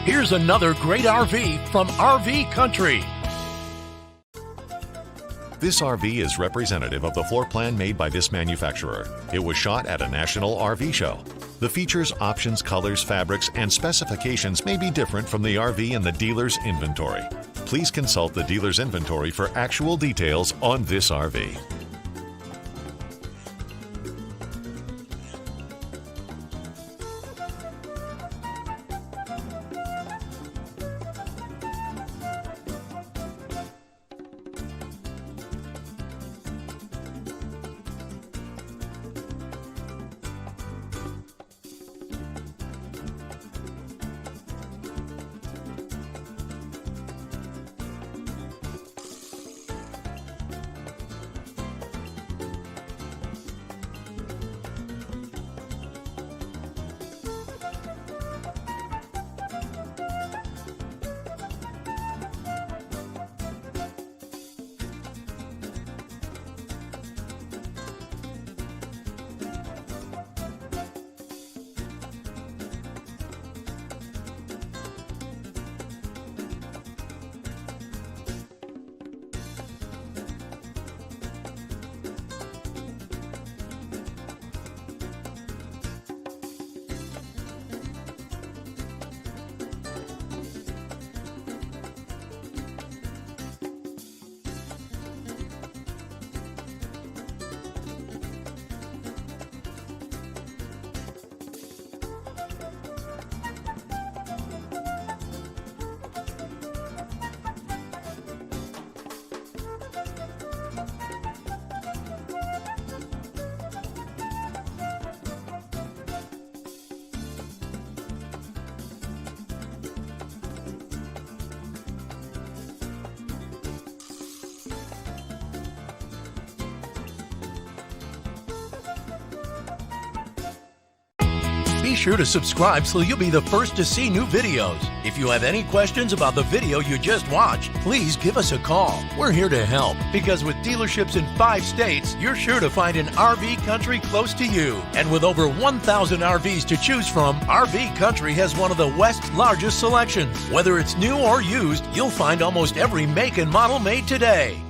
Here's another great RV from RV Country. This RV is representative of the floor plan made by this manufacturer. It was shot at a national RV show. The features, options, colors, fabrics, and specifications may be different from the RV in the dealer's inventory. Please consult the dealer's inventory for actual details on this RV. Be sure to subscribe so you'll be the first to see new videos. If you have any questions about the video you just watched, please give us a call. We're here to help because with dealerships in 5 states, you're sure to find an RV Country close to you. And with over 1,000 RVs to choose from, RV Country has one of the West's largest selections. Whether it's new or used, you'll find almost every make and model made today.